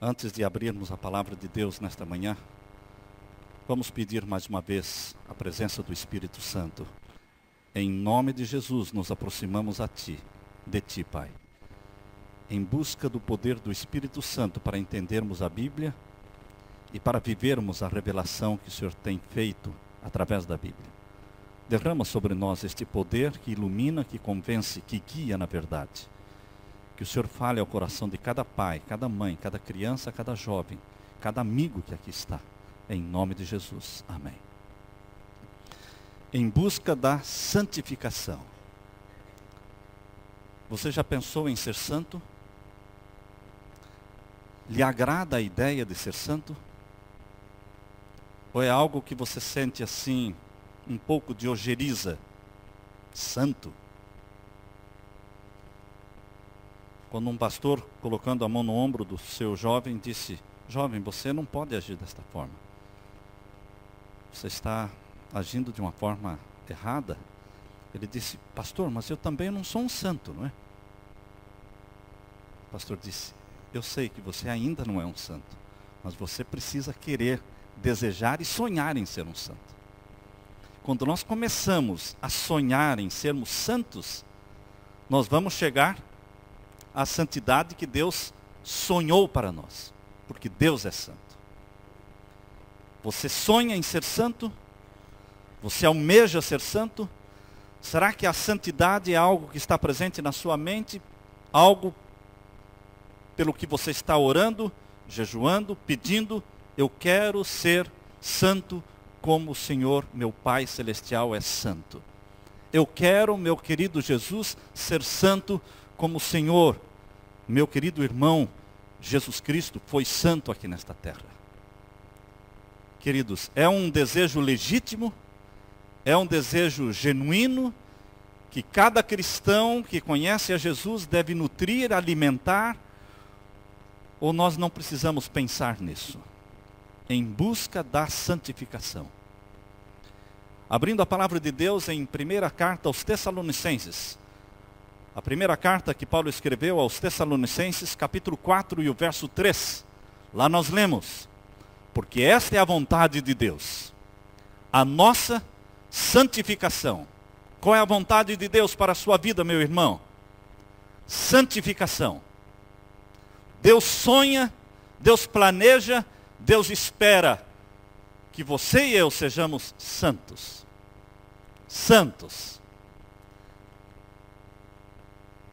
Antes de abrirmos a palavra de Deus nesta manhã, vamos pedir mais uma vez a presença do Espírito Santo. Em nome de Jesus, nos aproximamos de Ti, Pai, em busca do poder do Espírito Santo para entendermos a Bíblia e para vivermos a revelação que o Senhor tem feito através da Bíblia. Derrama sobre nós este poder que ilumina, que convence, que guia na verdade. Que o Senhor fale ao coração de cada pai, cada mãe, cada criança, cada jovem, cada amigo que aqui está. Em nome de Jesus. Amém. Em busca da santificação. Você já pensou em ser santo? Lhe agrada a ideia de ser santo? Ou é algo que você sente assim, um pouco de ojeriza? Santo? Quando um pastor, colocando a mão no ombro do seu jovem, disse: jovem, você não pode agir desta forma. Você está agindo de uma forma errada. Ele disse: pastor, mas eu também não sou um santo, não é? O pastor disse: eu sei que você ainda não é um santo, mas você precisa querer, desejar e sonhar em ser um santo. Quando nós começamos a sonhar em sermos santos, nós vamos chegar à santidade que Deus sonhou para nós, porque Deus é santo. Você sonha em ser santo? Você almeja ser santo? Será que a santidade é algo que está presente na sua mente? Algo pelo que você está orando, jejuando, pedindo? Eu quero ser santo como o Senhor, meu Pai Celestial, é santo. Eu quero, meu querido Jesus, ser santo como o Senhor, meu querido irmão, Jesus Cristo, foi santo aqui nesta terra. Queridos, é um desejo legítimo, é um desejo genuíno, que cada cristão que conhece a Jesus deve nutrir, alimentar, ou nós não precisamos pensar nisso? Em busca da santificação. Abrindo a palavra de Deus em primeira carta aos Tessalonicenses. A primeira carta que Paulo escreveu aos Tessalonicenses, capítulo 4 e o verso 3. Lá nós lemos: porque esta é a vontade de Deus, a nossa santificação. Qual é a vontade de Deus para a sua vida, meu irmão? Santificação. Deus sonha, Deus planeja, Deus espera que você e eu sejamos santos. Santos.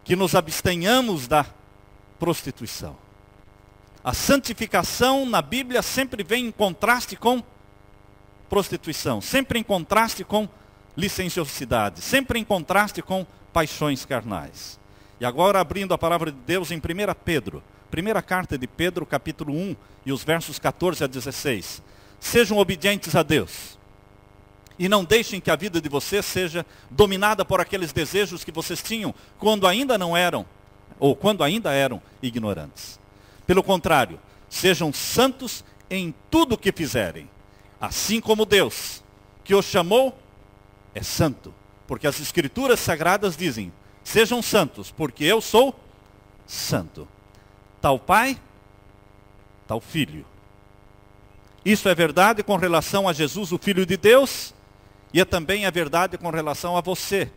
Que nos abstenhamos da prostituição. A santificação na Bíblia sempre vem em contraste com prostituição, sempre em contraste com licenciosidade, sempre em contraste com paixões carnais. E agora abrindo a palavra de Deus em 1 Pedro, primeira carta de Pedro, capítulo 1, e os versos 14 a 16. Sejam obedientes a Deus. E não deixem que a vida de vocês seja dominada por aqueles desejos que vocês tinham quando ainda não eram, ou quando ainda eram ignorantes. Pelo contrário, sejam santos em tudo o que fizerem, assim como Deus, que os chamou, é santo. Porque as Escrituras Sagradas dizem: sejam santos, porque eu sou santo. Tal Pai, tal Filho. Isso é verdade com relação a Jesus, o Filho de Deus, e é também a verdade com relação a você,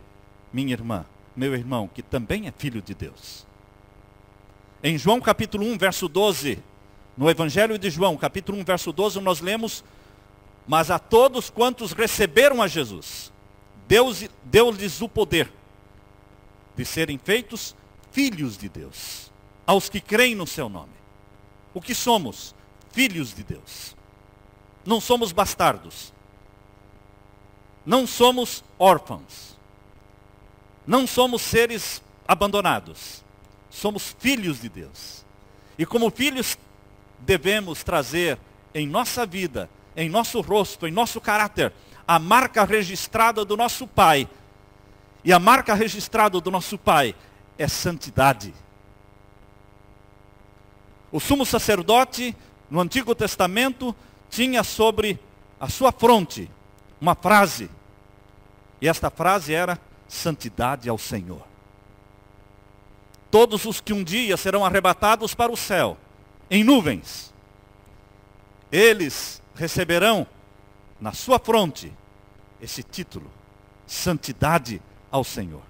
minha irmã, meu irmão, que também é filho de Deus. Em João capítulo 1, verso 12, no Evangelho de João, capítulo 1, verso 12, nós lemos: mas a todos quantos receberam a Jesus, deu-lhes o poder de serem feitos filhos de Deus, aos que creem no seu nome. O que somos? Filhos de Deus. Não somos bastardos. Não somos órfãos. Não somos seres abandonados. Somos filhos de Deus. E como filhos, devemos trazer em nossa vida, em nosso rosto, em nosso caráter, a marca registrada do nosso Pai. E a marca registrada do nosso Pai é santidade. O sumo sacerdote, no Antigo Testamento, tinha sobre a sua fronte uma frase. E esta frase era: santidade ao Senhor. Todos os que um dia serão arrebatados para o céu em nuvens. Eles receberão na sua fronte esse título: santidade ao Senhor.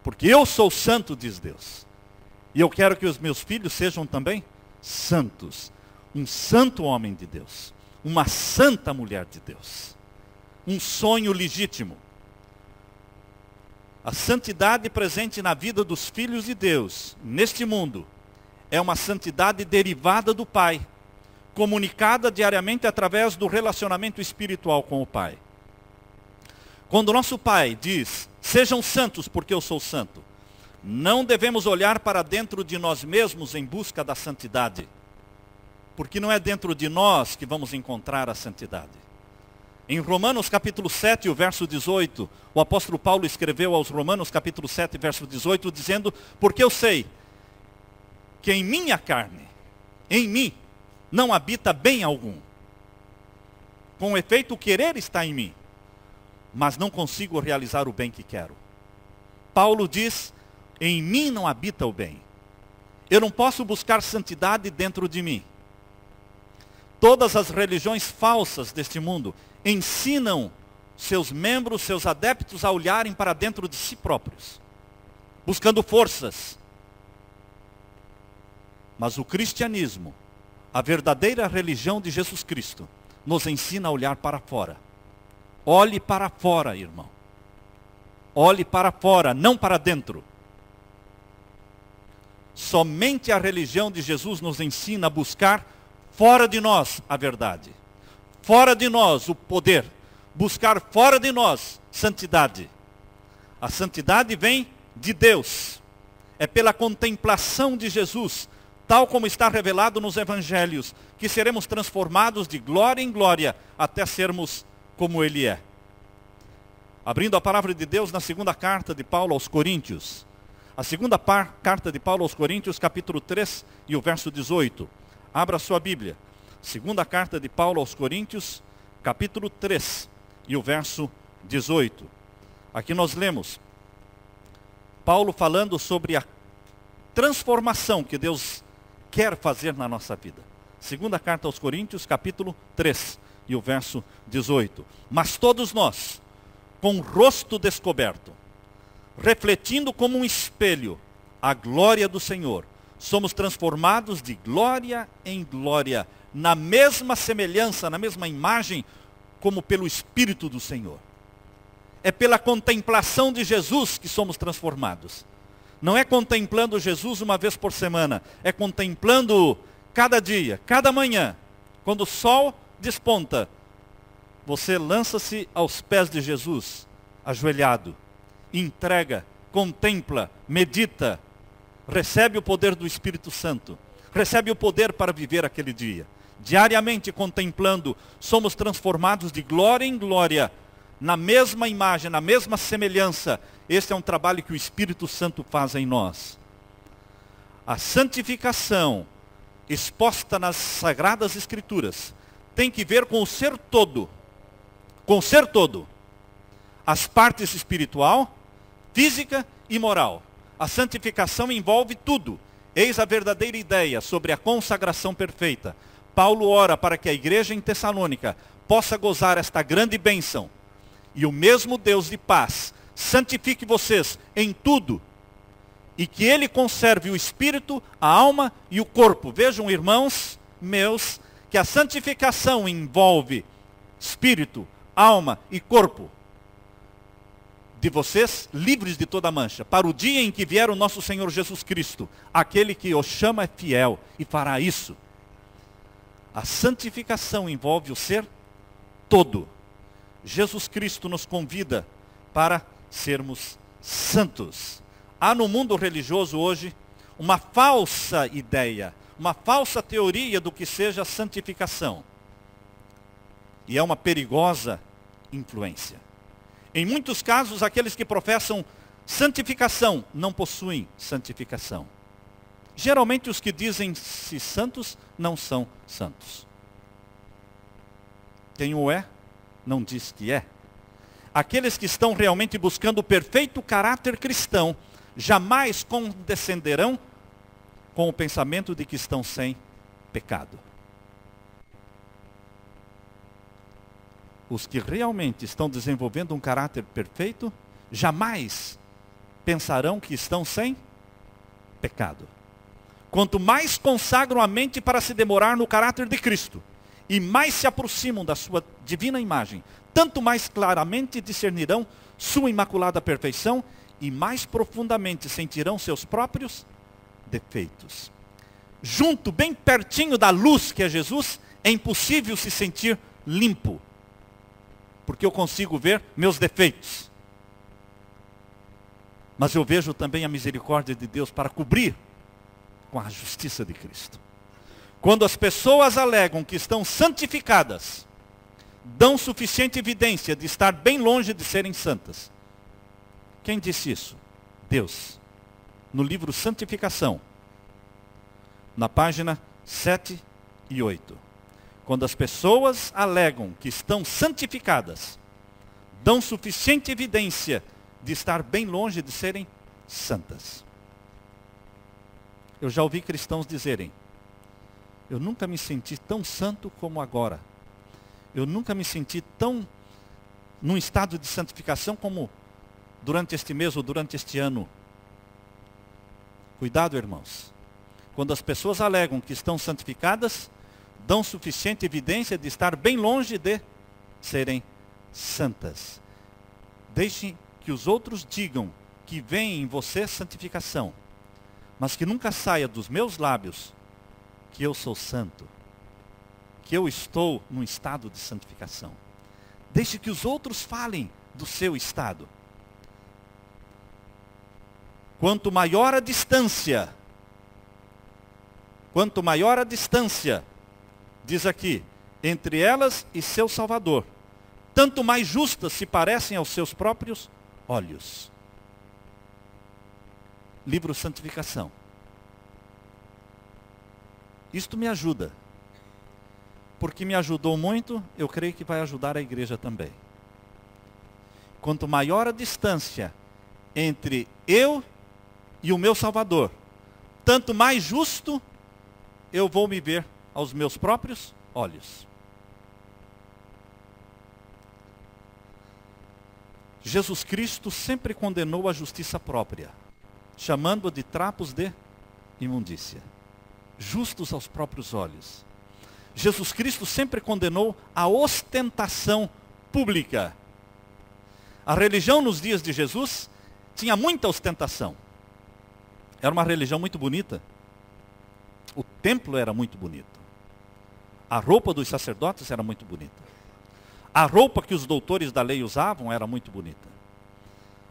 Porque eu sou santo, diz Deus. E eu quero que os meus filhos sejam também santos. Um santo homem de Deus. Uma santa mulher de Deus. Um sonho legítimo. A santidade presente na vida dos filhos de Deus, neste mundo, é uma santidade derivada do Pai, comunicada diariamente através do relacionamento espiritual com o Pai. Quando o nosso Pai diz: sejam santos porque eu sou santo, não devemos olhar para dentro de nós mesmos em busca da santidade, porque não é dentro de nós que vamos encontrar a santidade. Em Romanos capítulo 7, o verso 18, o apóstolo Paulo escreveu aos Romanos capítulo 7, verso 18, dizendo: porque eu sei que em minha carne, em mim, não habita bem algum. Com efeito, o querer está em mim, mas não consigo realizar o bem que quero. Paulo diz: em mim não habita o bem. Eu não posso buscar santidade dentro de mim. Todas as religiões falsas deste mundo ensinam seus membros, seus adeptos a olharem para dentro de si próprios, buscando forças. Mas o cristianismo, a verdadeira religião de Jesus Cristo, nos ensina a olhar para fora. Olhe para fora, irmão. Olhe para fora, não para dentro. Somente a religião de Jesus nos ensina a buscar fora de nós a verdade. Fora de nós o poder. Buscar fora de nós santidade. A santidade vem de Deus. É pela contemplação de Jesus, tal como está revelado nos evangelhos, que seremos transformados de glória em glória até sermos como Ele é. Abrindo a palavra de Deus na segunda carta de Paulo aos Coríntios. A segunda carta de Paulo aos Coríntios, capítulo 3 e o verso 18. Abra sua Bíblia. Segunda carta de Paulo aos Coríntios, capítulo 3 e o verso 18. Aqui nós lemos Paulo falando sobre a transformação que Deus quer fazer na nossa vida. Segunda carta aos Coríntios, capítulo 3 e o verso 18. Mas todos nós, com o rosto descoberto, refletindo como um espelho a glória do Senhor, somos transformados de glória em glória, na mesma semelhança, na mesma imagem, como pelo Espírito do Senhor. É pela contemplação de Jesus que somos transformados. Não é contemplando Jesus uma vez por semana, é contemplando cada dia, cada manhã, quando o sol desponta, você lança-se aos pés de Jesus, ajoelhado, entrega, contempla, medita, recebe o poder do Espírito Santo, recebe o poder para viver aquele dia. Diariamente contemplando, somos transformados de glória em glória, na mesma imagem, na mesma semelhança. Este é um trabalho que o Espírito Santo faz em nós. A santificação exposta nas Sagradas Escrituras tem que ver com o ser todo. Com o ser todo. As partes espiritual, física e moral. A santificação envolve tudo. Eis a verdadeira ideia sobre a consagração perfeita. Paulo ora para que a igreja em Tessalônica possa gozar esta grande bênção. E o mesmo Deus de paz santifique vocês em tudo. E que Ele conserve o espírito, a alma e o corpo. Vejam, irmãos meus, que a santificação envolve espírito, alma e corpo de vocês, livres de toda mancha, para o dia em que vier o nosso Senhor Jesus Cristo. Aquele que o chama é fiel e fará isso. A santificação envolve o ser todo. Jesus Cristo nos convida para sermos santos. Há no mundo religioso hoje uma falsa ideia, uma falsa teoria do que seja santificação. E é uma perigosa influência. Em muitos casos, aqueles que professam santificação não possuem santificação. Geralmente os que dizem-se santos não são santos. Quem o é, não diz que é. Aqueles que estão realmente buscando o perfeito caráter cristão, jamais condescenderão com o pensamento de que estão sem pecado. Os que realmente estão desenvolvendo um caráter perfeito, jamais pensarão que estão sem pecado. Quanto mais consagram a mente para se demorar no caráter de Cristo, e mais se aproximam da sua divina imagem, tanto mais claramente discernirão sua imaculada perfeição e mais profundamente sentirão seus próprios defeitos. Junto, bem pertinho da luz que é Jesus, é impossível se sentir limpo, porque eu consigo ver meus defeitos. Mas eu vejo também a misericórdia de Deus para cobrir com a justiça de Cristo. Quando as pessoas alegam que estão santificadas, dão suficiente evidência de estar bem longe de serem santas. Quem disse isso? Deus. No livro Santificação, na página 7 e 8. Quando as pessoas alegam que estão santificadas, dão suficiente evidência de estar bem longe de serem santas. Eu já ouvi cristãos dizerem: eu nunca me senti tão santo como agora. Eu nunca me senti tão num estado de santificação como durante este mês ou durante este ano. Cuidado, irmãos. Quando as pessoas alegam que estão santificadas, dão suficiente evidência de estar bem longe de serem santas. Deixem que os outros digam que vem em você santificação, mas que nunca saia dos meus lábios que eu sou santo, que eu estou num estado de santificação. Deixe que os outros falem do seu estado. Quanto maior a distância, diz aqui, entre elas e seu Salvador, tanto mais justas se parecem aos seus próprios olhos. Livro Santificação. Isto me ajuda, porque me ajudou muito, eu creio que vai ajudar a igreja também. Quanto maior a distância entre eu e o meu Salvador, tanto mais justo eu vou me ver aos meus próprios olhos. Jesus Cristo sempre condenou a justiça própria, chamando-a de trapos de imundícia. Justos aos próprios olhos. Jesus Cristo sempre condenou a ostentação pública. A religião nos dias de Jesus tinha muita ostentação. Era uma religião muito bonita. O templo era muito bonito. A roupa dos sacerdotes era muito bonita. A roupa que os doutores da lei usavam era muito bonita.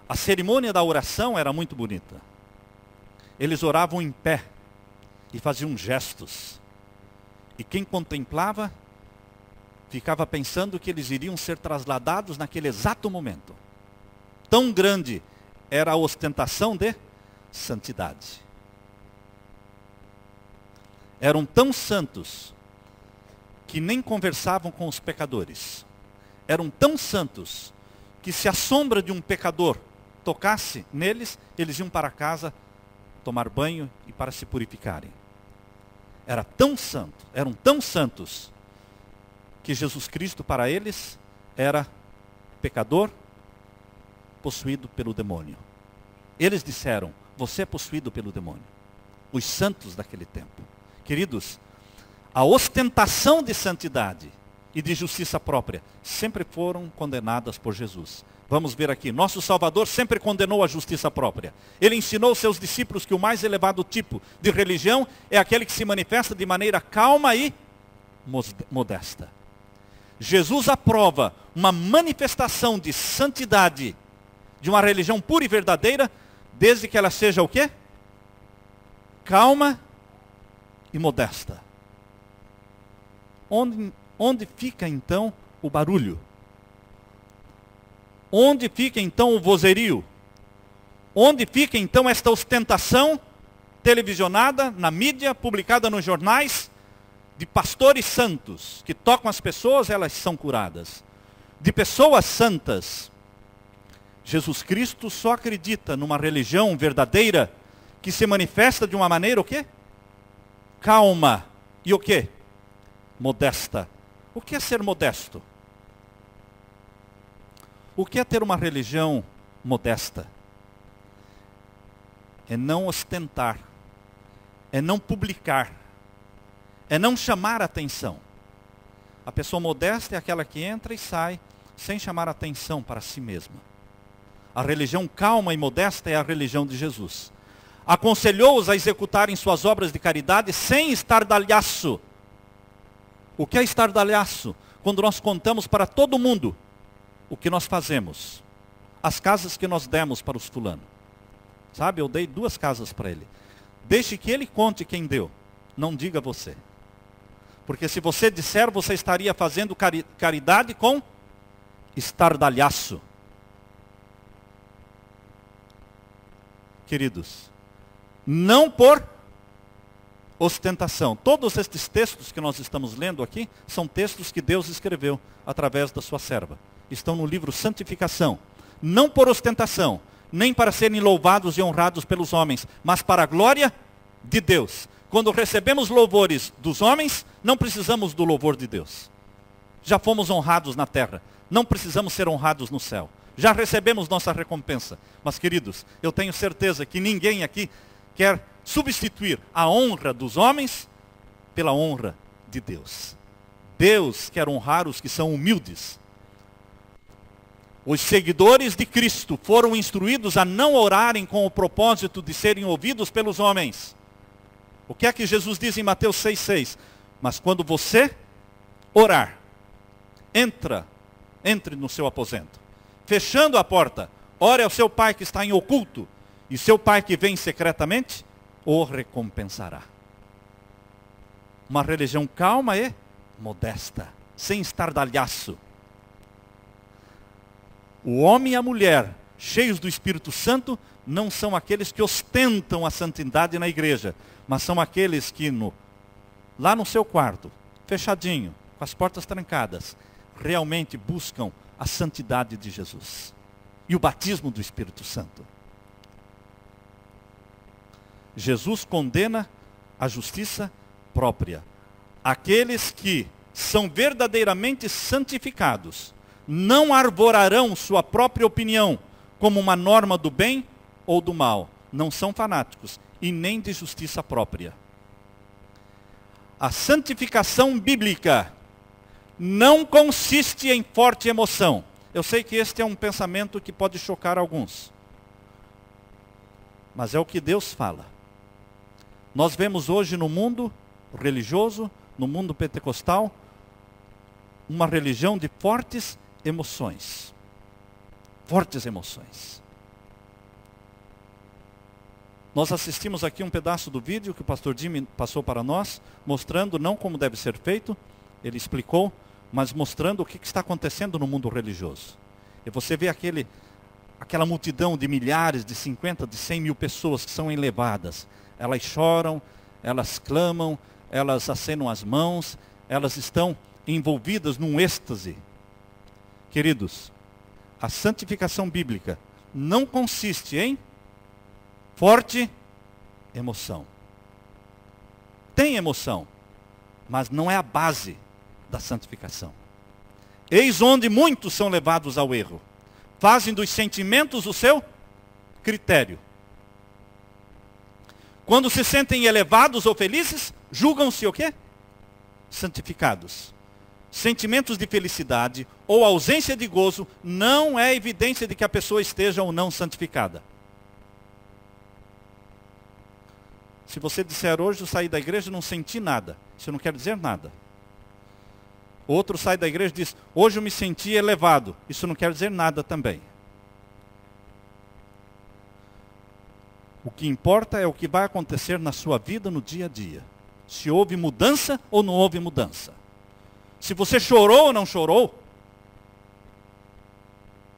A cerimônia da oração era muito bonita. Eles oravam em pé e faziam gestos. E quem contemplava ficava pensando que eles iriam ser trasladados naquele exato momento. Tão grande era a ostentação de santidade. Eram tão santos que nem conversavam com os pecadores. Eram tão santos que se a sombra de um pecador tocasse neles, eles iam para casa tomar banho e para se purificarem. Eram tão santos, que Jesus Cristo para eles era pecador possuído pelo demônio. Eles disseram: você é possuído pelo demônio. Os santos daquele tempo. Queridos, a ostentação de santidade e de justiça própria sempre foram condenadas por Jesus. Vamos ver aqui, nosso Salvador sempre condenou a justiça própria. Ele ensinou seus discípulos que o mais elevado tipo de religião é aquele que se manifesta de maneira calma e modesta. Jesus aprova uma manifestação de santidade de uma religião pura e verdadeira, desde que ela seja o quê? Calma e modesta. Onde fica então o barulho? Onde fica então o vozerio? Onde fica então esta ostentação televisionada, na mídia, publicada nos jornais, de pastores santos, que tocam as pessoas, elas são curadas. De pessoas santas. Jesus Cristo só acredita numa religião verdadeira, que se manifesta de uma maneira o quê? Calma E o quê? Modesta. O que é ser modesto? O que é ter uma religião modesta? É não ostentar, é não publicar, é não chamar atenção. A pessoa modesta é aquela que entra e sai sem chamar atenção para si mesma. A religião calma e modesta é a religião de Jesus. Aconselhou-os a executarem suas obras de caridade sem estardalhaço. O que é estardalhaço? Quando nós contamos para todo mundo o que nós fazemos. As casas que nós demos para os fulanos. Sabe, eu dei 2 casas para ele. Deixe que ele conte quem deu. Não diga você. Porque se você disser, você estaria fazendo caridade com estardalhaço. Queridos, não por ostentação. Todos estes textos que nós estamos lendo aqui são textos que Deus escreveu através da sua serva. Estão no livro Santificação. Não por ostentação, nem para serem louvados e honrados pelos homens, mas para a glória de Deus. Quando recebemos louvores dos homens, não precisamos do louvor de Deus. Já fomos honrados na terra, não precisamos ser honrados no céu. Já recebemos nossa recompensa. Mas, queridos, eu tenho certeza que ninguém aqui quer substituir a honra dos homens pela honra de Deus. Deus quer honrar os que são humildes. Os seguidores de Cristo foram instruídos a não orarem com o propósito de serem ouvidos pelos homens. O que é que Jesus diz em Mateus 6,6? Mas quando você orar, entre no seu aposento. Fechando a porta, ore ao seu pai que está em oculto, e seu pai que vem secretamente, o recompensará. Uma religião calma e modesta, sem estardalhaço. O homem e a mulher, cheios do Espírito Santo, não são aqueles que ostentam a santidade na igreja, mas são aqueles que lá no seu quarto, fechadinho, com as portas trancadas, realmente buscam a santidade de Jesus e o batismo do Espírito Santo. Jesus condena a justiça própria. Aqueles que são verdadeiramente santificados não arvorarão sua própria opinião como uma norma do bem ou do mal. Não são fanáticos e nem de justiça própria. A santificação bíblica não consiste em forte emoção. Eu sei que este é um pensamento que pode chocar alguns. Mas é o que Deus fala. Nós vemos hoje no mundo religioso, no mundo pentecostal, uma religião de fortes emoções. Fortes emoções. Nós assistimos aqui um pedaço do vídeo que o pastor Jimmy passou para nós, mostrando não como deve ser feito, ele explicou, mas mostrando o que está acontecendo no mundo religioso. E você vê aquela multidão de milhares, de 50, de 100 mil pessoas que são elevadas. Elas choram, elas clamam, elas acenam as mãos, elas estão envolvidas num êxtase. Queridos, a santificação bíblica não consiste em forte emoção. Tem emoção, mas não é a base da santificação. Eis onde muitos são levados ao erro. Fazem dos sentimentos o seu critério. Quando se sentem elevados ou felizes, julgam-se o quê? Santificados. Sentimentos de felicidade ou ausência de gozo não é evidência de que a pessoa esteja ou não santificada. Se você disser hoje, eu saí da igreja e não senti nada, isso não quer dizer nada. Outro sai da igreja e diz, hoje eu me senti elevado, isso não quer dizer nada também. O que importa é o que vai acontecer na sua vida no dia a dia. Se houve mudança ou não houve mudança. Se você chorou ou não chorou.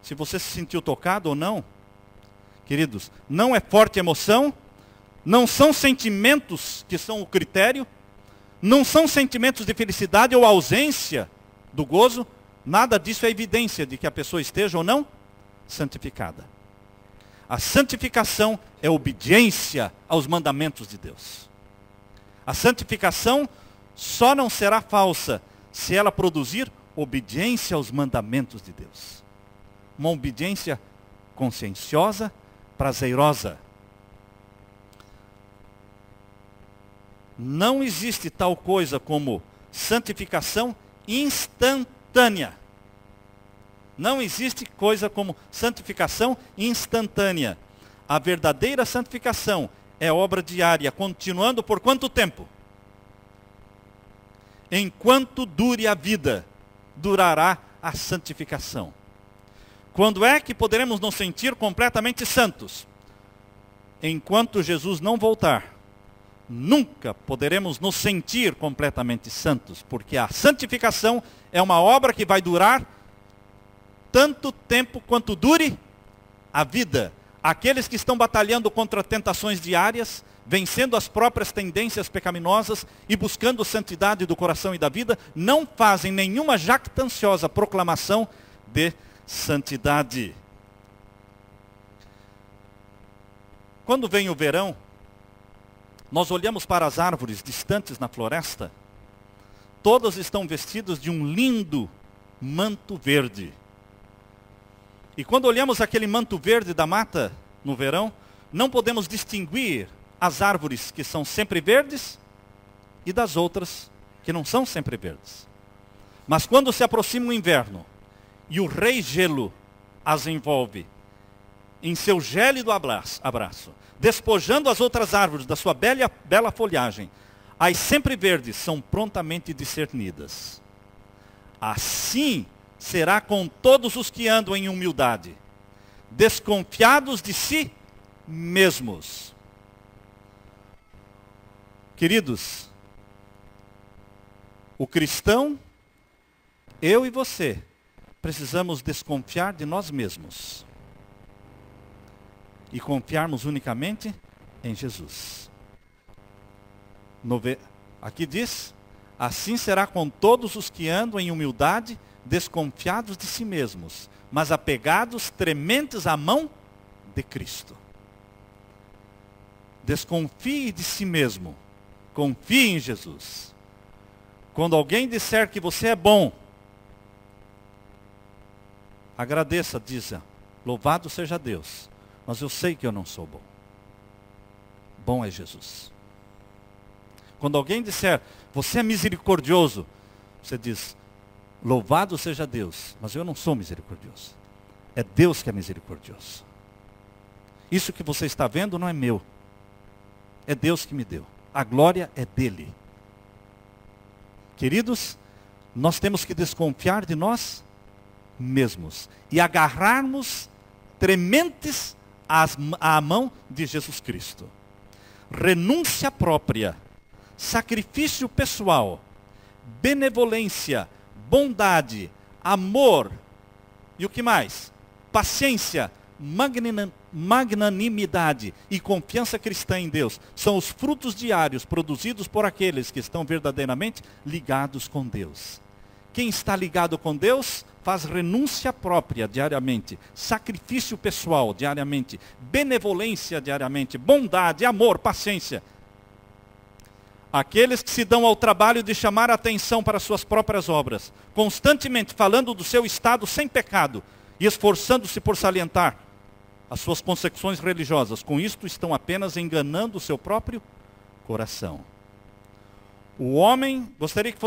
Se você se sentiu tocado ou não. Queridos, não é forte emoção. Não são sentimentos que são o critério. Não são sentimentos de felicidade ou ausência do gozo. Nada disso é evidência de que a pessoa esteja ou não santificada. A santificação é obediência aos mandamentos de Deus. A santificação só não será falsa se ela produzir obediência aos mandamentos de Deus. Uma obediência conscienciosa, prazerosa. Não existe tal coisa como santificação instantânea. Não existe coisa como santificação instantânea. A verdadeira santificação é obra diária, continuando por quanto tempo? Enquanto dure a vida, durará a santificação. Quando é que poderemos nos sentir completamente santos? Enquanto Jesus não voltar, nunca poderemos nos sentir completamente santos, porque a santificação é uma obra que vai durar tanto tempo quanto dure a vida. Aqueles que estão batalhando contra tentações diárias, vencendo as próprias tendências pecaminosas e buscando santidade do coração e da vida, não fazem nenhuma jactanciosa proclamação de santidade. Quando vem o verão, nós olhamos para as árvores distantes na floresta, todas estão vestidas de um lindo manto verde. E quando olhamos aquele manto verde da mata no verão, não podemos distinguir as árvores que são sempre verdes e das outras que não são sempre verdes. Mas quando se aproxima o inverno e o rei gelo as envolve em seu gélido abraço, despojando as outras árvores da sua bela folhagem, as sempre verdes são prontamente discernidas. Assim será com todos os que andam em humildade, desconfiados de si mesmos. Queridos, o cristão, eu e você, precisamos desconfiar de nós mesmos e confiarmos unicamente em Jesus. Aqui diz, assim será com todos os que andam em humildade, desconfiados de si mesmos, mas apegados, trementes à mão de Cristo. Desconfie de si mesmo, confie em Jesus. Quando alguém disser que você é bom, agradeça, diza, louvado seja Deus, mas eu sei que eu não sou bom. Bom é Jesus. Quando alguém disser, você é misericordioso, você diz, louvado seja Deus, mas eu não sou misericordioso. É Deus que é misericordioso. Isso que você está vendo não é meu. É Deus que me deu. A glória é dele. Queridos, nós temos que desconfiar de nós mesmos e agarrarmos trementes à mão de Jesus Cristo. Renúncia própria, sacrifício pessoal, benevolência, bondade, amor e o que mais? Paciência, magnanimidade e confiança cristã em Deus são os frutos diários produzidos por aqueles que estão verdadeiramente ligados com Deus. Quem está ligado com Deus faz renúncia própria diariamente, sacrifício pessoal diariamente, benevolência diariamente, bondade, amor, paciência. Aqueles que se dão ao trabalho de chamar a atenção para suas próprias obras, constantemente falando do seu estado sem pecado e esforçando-se por salientar as suas concepções religiosas, com isto estão apenas enganando o seu próprio coração. O homem, gostaria que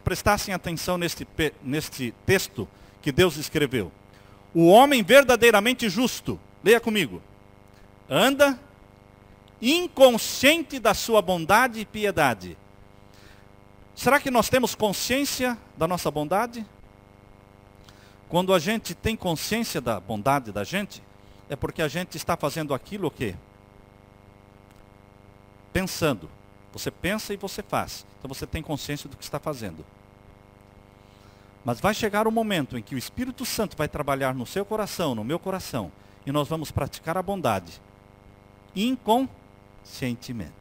prestassem atenção neste texto que Deus escreveu. O homem verdadeiramente justo, leia comigo, anda inconsciente da sua bondade e piedade. Será que nós temos consciência da nossa bondade? Quando a gente tem consciência da bondade da gente, é porque a gente está fazendo aquilo o quê? Pensando. Você pensa e você faz. Então você tem consciência do que está fazendo. Mas vai chegar o momento em que o Espírito Santo vai trabalhar no seu coração, no meu coração, e nós vamos praticar a bondade inconscientemente.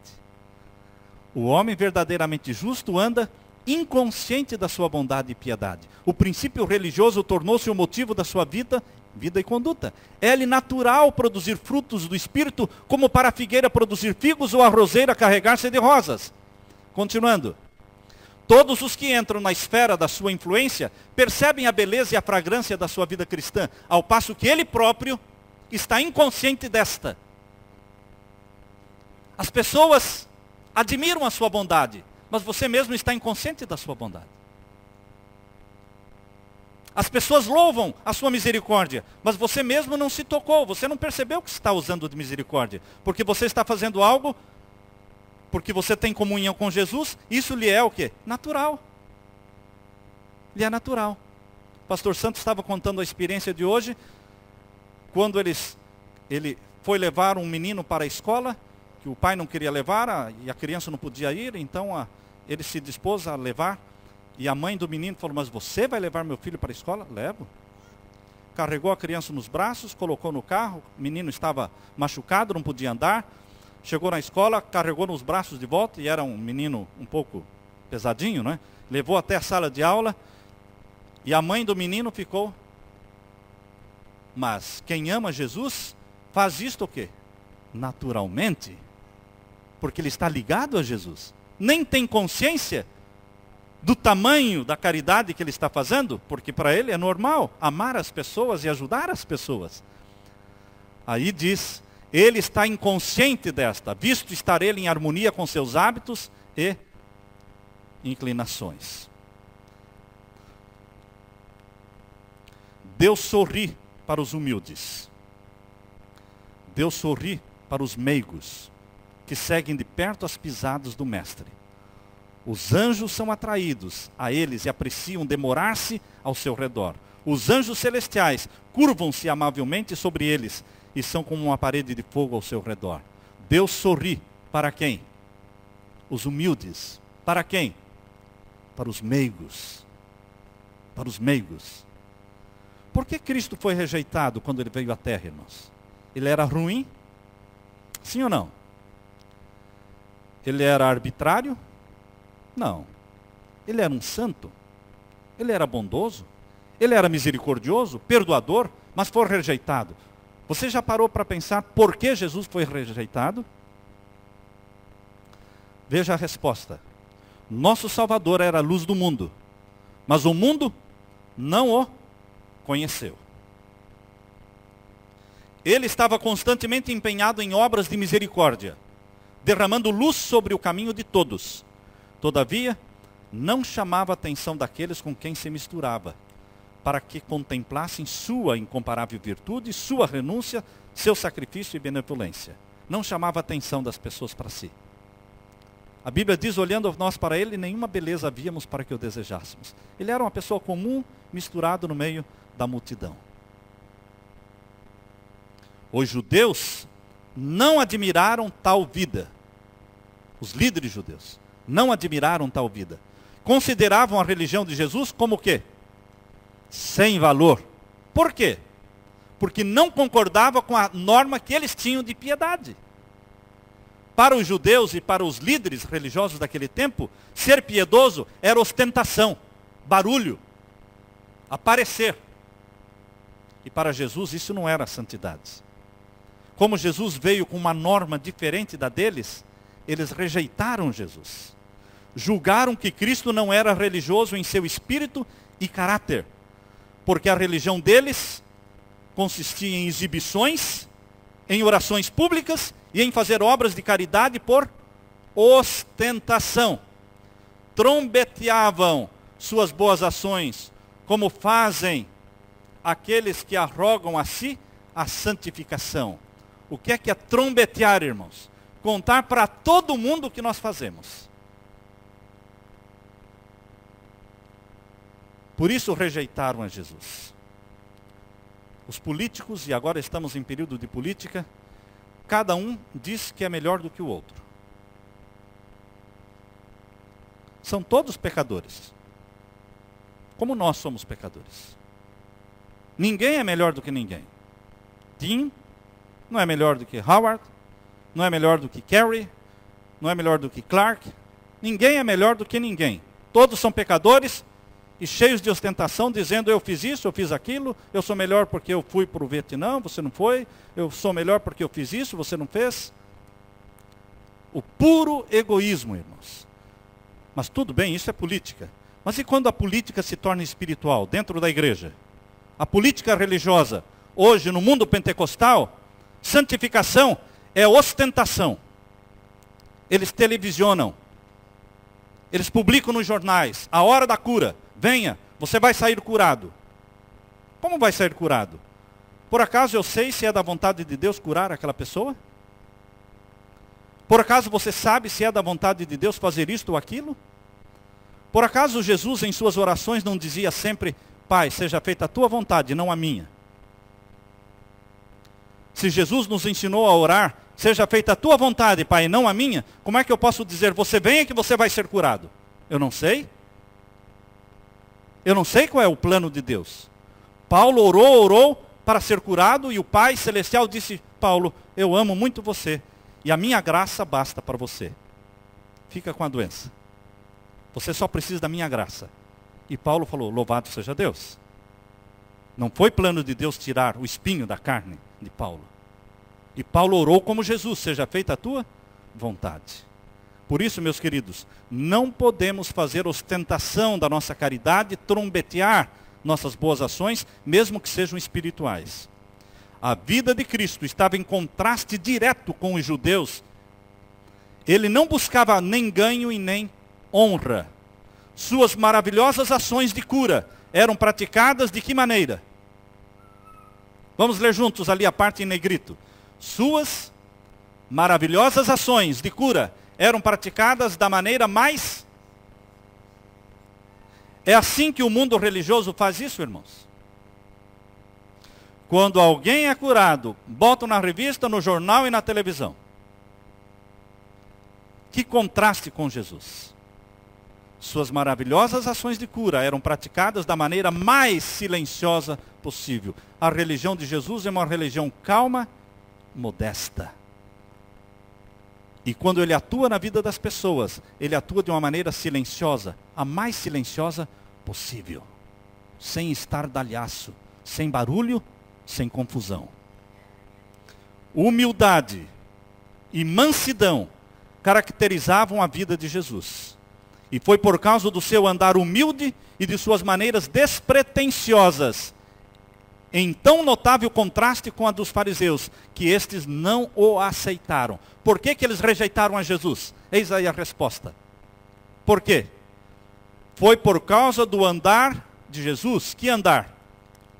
O homem verdadeiramente justo anda inconsciente da sua bondade e piedade. O princípio religioso tornou-se o motivo da sua vida e conduta. É-lhe natural produzir frutos do Espírito, como para a figueira produzir figos ou a roseira carregar-se de rosas. Continuando. Todos os que entram na esfera da sua influência percebem a beleza e a fragrância da sua vida cristã, ao passo que ele próprio está inconsciente desta. As pessoas admiram a sua bondade, mas você mesmo está inconsciente da sua bondade. As pessoas louvam a sua misericórdia, mas você mesmo não se tocou, você não percebeu que está usando de misericórdia, porque você está fazendo algo, porque você tem comunhão com Jesus, isso lhe é o quê? Natural. Lhe é natural. O pastor Santos estava contando a experiência de hoje, quando ele foi levar um menino para a escola, que o pai não queria levar, e a criança não podia ir, então ele se dispôs a levar. E a mãe do menino falou, mas você vai levar meu filho para a escola? Levo. Carregou a criança nos braços, colocou no carro, o menino estava machucado, não podia andar. Chegou na escola, carregou nos braços de volta, e era um menino um pouco pesadinho, né? Levou até a sala de aula, e a mãe do menino ficou. Mas quem ama Jesus, faz isto o quê? Naturalmente. Porque ele está ligado a Jesus. Nem tem consciência do tamanho da caridade que ele está fazendo, porque para ele é normal amar as pessoas e ajudar as pessoas. Aí diz, ele está inconsciente desta, visto estar ele em harmonia com seus hábitos e inclinações. Deus sorri para os humildes. Deus sorri para os meigos, que seguem de perto as pisadas do Mestre. Os anjos são atraídos a eles e apreciam demorar-se ao seu redor. Os anjos celestiais curvam-se amavelmente sobre eles e são como uma parede de fogo ao seu redor. Deus sorri para quem? Os humildes. Para quem? Para os meigos. Para os meigos. Por que Cristo foi rejeitado quando ele veio à terra, irmãos? Ele era ruim? Sim ou não? Ele era arbitrário? Não. Ele era um santo. Ele era bondoso. Ele era misericordioso, perdoador, mas foi rejeitado. Você já parou para pensar por que Jesus foi rejeitado? Veja a resposta. Nosso Salvador era a luz do mundo, mas o mundo não o conheceu. Ele estava constantemente empenhado em obras de misericórdia, derramando luz sobre o caminho de todos. Todavia, não chamava a atenção daqueles com quem se misturava, para que contemplassem sua incomparável virtude, sua renúncia, seu sacrifício e benevolência. Não chamava a atenção das pessoas para si. A Bíblia diz, olhando nós para ele, nenhuma beleza havíamos para que o desejássemos. Ele era uma pessoa comum, misturado no meio da multidão. Os judeus não admiraram tal vida. Os líderes judeus não admiraram tal vida. Consideravam a religião de Jesus como o quê? Sem valor. Por quê? Porque não concordava com a norma que eles tinham de piedade. Para os judeus e para os líderes religiosos daquele tempo, ser piedoso era ostentação, barulho, aparecer. E para Jesus isso não era santidade. Como Jesus veio com uma norma diferente da deles, eles rejeitaram Jesus. Julgaram que Cristo não era religioso em seu espírito e caráter, porque a religião deles consistia em exibições, em orações públicas e em fazer obras de caridade por ostentação. Trombeteavam suas boas ações, como fazem aqueles que arrogam a si a santificação. O que é trombetear, irmãos? Contar para todo mundo o que nós fazemos. Por isso rejeitaram a Jesus. Os políticos, e agora estamos em período de política, cada um diz que é melhor do que o outro. São todos pecadores. Como nós somos pecadores. Ninguém é melhor do que ninguém. Tim não é melhor do que Howard, não é melhor do que Kerry, não é melhor do que Clark. Ninguém é melhor do que ninguém. Todos são pecadores e cheios de ostentação, dizendo eu fiz isso, eu fiz aquilo, eu sou melhor porque eu fui para o Vietnã, você não foi, eu sou melhor porque eu fiz isso, você não fez. O puro egoísmo, irmãos. Mas tudo bem, isso é política. Mas e quando a política se torna espiritual, dentro da igreja? A política religiosa, hoje no mundo pentecostal, santificação é ostentação. Eles televisionam, eles publicam nos jornais, a hora da cura, venha, você vai sair curado. Como vai sair curado? Por acaso eu sei se é da vontade de Deus curar aquela pessoa? Por acaso você sabe se é da vontade de Deus fazer isto ou aquilo? Por acaso Jesus em suas orações não dizia sempre, Pai, seja feita a tua vontade, não a minha? Se Jesus nos ensinou a orar, seja feita a tua vontade, Pai, não a minha, como é que eu posso dizer, você venha que você vai ser curado? Eu não sei. Eu não sei qual é o plano de Deus. Paulo orou para ser curado e o Pai Celestial disse, Paulo, eu amo muito você e a minha graça basta para você. Fica com a doença. Você só precisa da minha graça. E Paulo falou, louvado seja Deus. Não foi plano de Deus tirar o espinho da carne de Paulo. E Paulo orou como Jesus, seja feita a tua vontade. Por isso, meus queridos, não podemos fazer ostentação da nossa caridade, trombetear nossas boas ações, mesmo que sejam espirituais. A vida de Cristo estava em contraste direto com os judeus. Ele não buscava nem ganho e nem honra. Suas maravilhosas ações de cura eram praticadas de que maneira? Vamos ler juntos ali a parte em negrito. Suas maravilhosas ações de cura eram praticadas da maneira mais... É assim que o mundo religioso faz isso, irmãos. Quando alguém é curado, botam na revista, no jornal e na televisão. Que contraste com Jesus. Suas maravilhosas ações de cura eram praticadas da maneira mais silenciosa possível. A religião de Jesus é uma religião calma, modesta. E quando ele atua na vida das pessoas, ele atua de uma maneira silenciosa, a mais silenciosa possível. Sem estardalhaço, sem barulho, sem confusão. Humildade e mansidão caracterizavam a vida de Jesus. E foi por causa do seu andar humilde e de suas maneiras despretensiosas, em tão notável contraste com a dos fariseus, que estes não o aceitaram. Por que eles rejeitaram a Jesus? Eis aí a resposta. Por quê? Foi por causa do andar de Jesus. Que andar?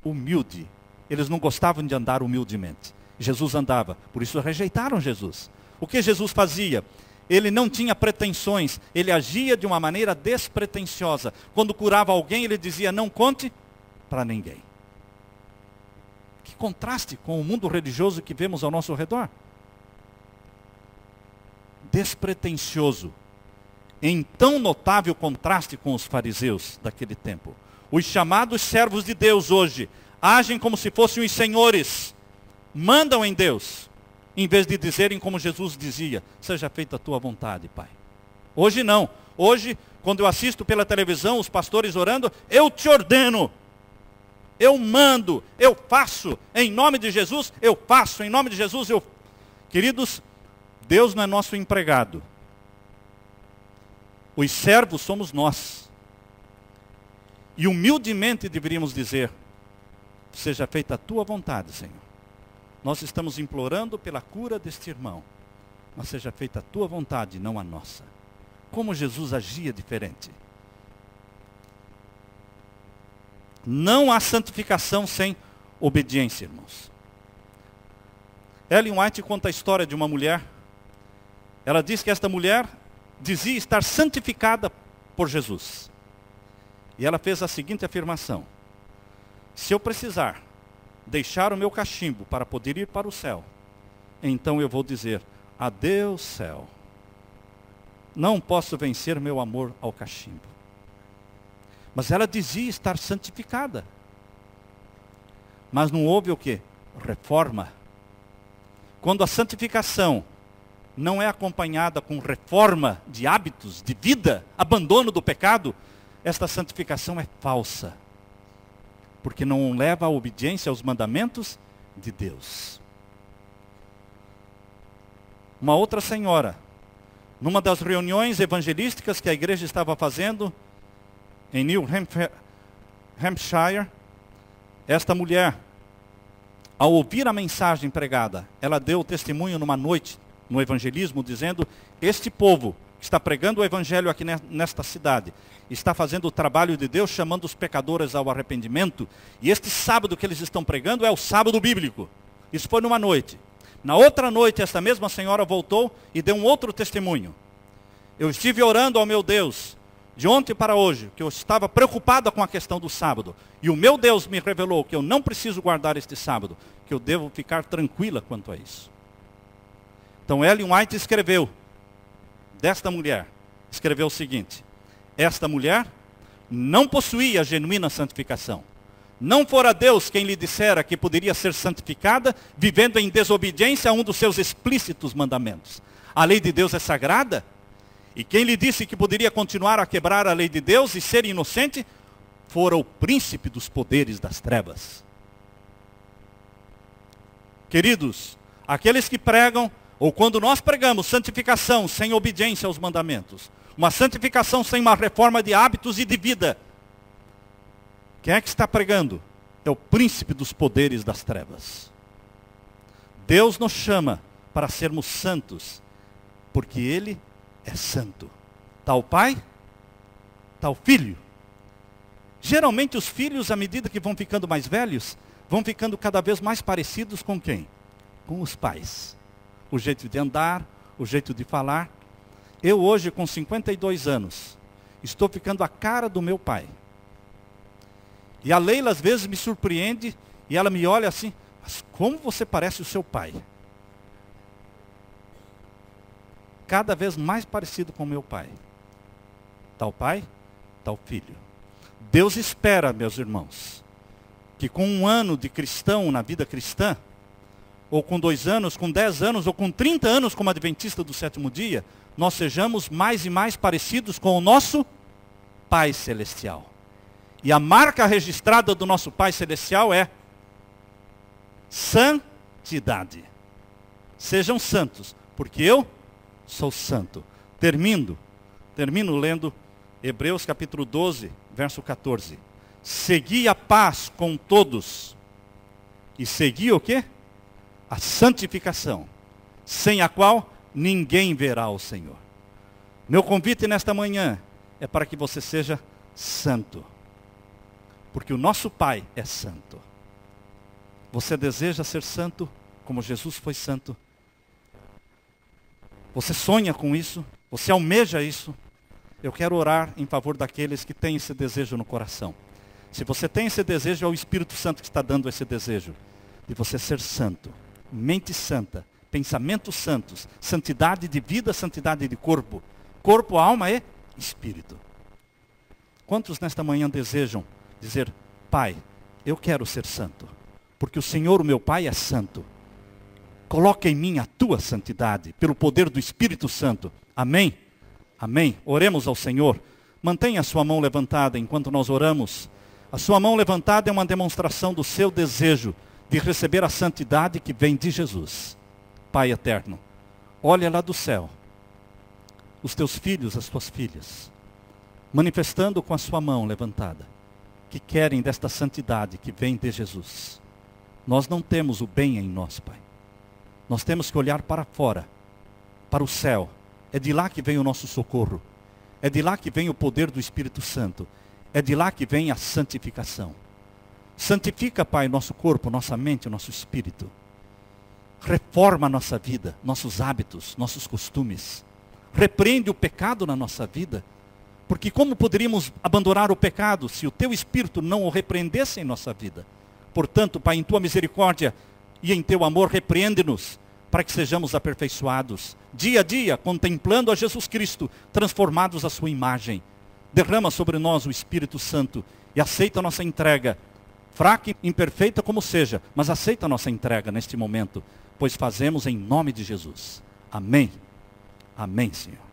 Humilde. Eles não gostavam de andar humildemente. Jesus andava, por isso rejeitaram Jesus. O que Jesus fazia? Ele não tinha pretensões, ele agia de uma maneira despretensiosa. Quando curava alguém, ele dizia, não conte para ninguém. Que contraste com o mundo religioso que vemos ao nosso redor. Despretensioso, em tão notável contraste com os fariseus daquele tempo. Os chamados servos de Deus hoje, agem como se fossem os senhores, mandam em Deus, em vez de dizerem como Jesus dizia, seja feita a tua vontade, Pai. Hoje não. Hoje, quando eu assisto pela televisão, os pastores orando, eu te ordeno, eu mando, eu faço, em nome de Jesus, eu faço, em nome de Jesus, eu... Queridos, Deus não é nosso empregado. Os servos somos nós. E humildemente deveríamos dizer, seja feita a tua vontade, Senhor. Nós estamos implorando pela cura deste irmão. Mas seja feita a tua vontade, não a nossa. Como Jesus agia diferente. Não há santificação sem obediência, irmãos. Ellen White conta a história de uma mulher. Ela diz que esta mulher dizia estar santificada por Jesus. E ela fez a seguinte afirmação. Se eu precisar deixar o meu cachimbo para poder ir para o céu, então eu vou dizer, adeus céu. Não posso vencer meu amor ao cachimbo. Mas ela dizia estar santificada. Mas não houve o quê? Reforma. Quando a santificação não é acompanhada com reforma de hábitos, de vida, abandono do pecado, esta santificação é falsa. Porque não leva à obediência aos mandamentos de Deus. Uma outra senhora Numa das reuniões evangelísticas que a igreja estava fazendo, em New Hampshire, esta mulher, ao ouvir a mensagem pregada, ela deu testemunho numa noite, no evangelismo, dizendo: este povo que está pregando o evangelho aqui nesta cidade, está fazendo o trabalho de Deus, chamando os pecadores ao arrependimento, e este sábado que eles estão pregando é o sábado bíblico. Isso foi numa noite. Na outra noite, esta mesma senhora voltou e deu um outro testemunho. Eu estive orando ao meu Deus, de ontem para hoje, que eu estava preocupada com a questão do sábado, e o meu Deus me revelou que eu não preciso guardar este sábado, que eu devo ficar tranquila quanto a isso. Então Ellen White escreveu, desta mulher, escreveu o seguinte: esta mulher não possuía genuína santificação. Não fora Deus quem lhe dissera que poderia ser santificada, vivendo em desobediência a um dos seus explícitos mandamentos. A lei de Deus é sagrada, e quem lhe disse que poderia continuar a quebrar a lei de Deus e ser inocente, fora o príncipe dos poderes das trevas. Queridos, aqueles que pregam, ou quando nós pregamos santificação sem obediência aos mandamentos, uma santificação sem uma reforma de hábitos e de vida, quem é que está pregando? É o príncipe dos poderes das trevas. Deus nos chama para sermos santos, porque Ele é santo. Está o Pai, está o Filho. Geralmente os filhos, à medida que vão ficando mais velhos, vão ficando cada vez mais parecidos com quem? Com os pais. O jeito de andar, o jeito de falar. Eu hoje, com 52 anos, estou ficando a cara do meu pai. E a Leila às vezes me surpreende e ela me olha assim: mas como você parece o seu pai? Cada vez mais parecido com o meu pai. Está o pai, está o filho. Deus espera, meus irmãos, que com 1 ano de cristão na vida cristã, ou com 2 anos, com 10 anos, ou com 30 anos como adventista do 7º dia, nós sejamos mais e mais parecidos com o nosso Pai Celestial. E a marca registrada do nosso Pai Celestial é santidade. Sejam santos, porque eu sou santo. Termino lendo Hebreus capítulo 12, verso 14. Segui a paz com todos. E segui o quê? A santificação, sem a qual ninguém verá o Senhor. Meu convite nesta manhã é para que você seja santo. Porque o nosso Pai é santo. Você deseja ser santo como Jesus foi santo? Você sonha com isso? Você almeja isso? Eu quero orar em favor daqueles que têm esse desejo no coração. Se você tem esse desejo, é o Espírito Santo que está dando esse desejo de você ser santo. Mente santa, pensamentos santos, santidade de vida, santidade de corpo. Corpo, alma e espírito. Quantos nesta manhã desejam dizer: Pai, eu quero ser santo, porque o Senhor, o meu Pai, é santo. Coloca em mim a tua santidade, pelo poder do Espírito Santo. Amém? Amém. Oremos ao Senhor. Mantenha a sua mão levantada enquanto nós oramos. A sua mão levantada é uma demonstração do seu desejo de receber a santidade que vem de Jesus. Pai eterno, olha lá do céu os teus filhos, as tuas filhas, manifestando com a sua mão levantada, que querem desta santidade que vem de Jesus. Nós não temos o bem em nós, Pai. Nós temos que olhar para fora, para o céu. É de lá que vem o nosso socorro. É de lá que vem o poder do Espírito Santo. É de lá que vem a santificação. Santifica, Pai, nosso corpo, nossa mente, nosso espírito. Reforma a nossa vida, nossos hábitos, nossos costumes. Repreende o pecado na nossa vida. Porque como poderíamos abandonar o pecado se o teu Espírito não o repreendesse em nossa vida? Portanto, Pai, em tua misericórdia e em teu amor, repreende-nos para que sejamos aperfeiçoados, dia a dia, contemplando a Jesus Cristo, transformados à sua imagem. Derrama sobre nós o Espírito Santo e aceita a nossa entrega, fraca e imperfeita como seja, mas aceita a nossa entrega neste momento, pois fazemos em nome de Jesus. Amém. Amém, Senhor.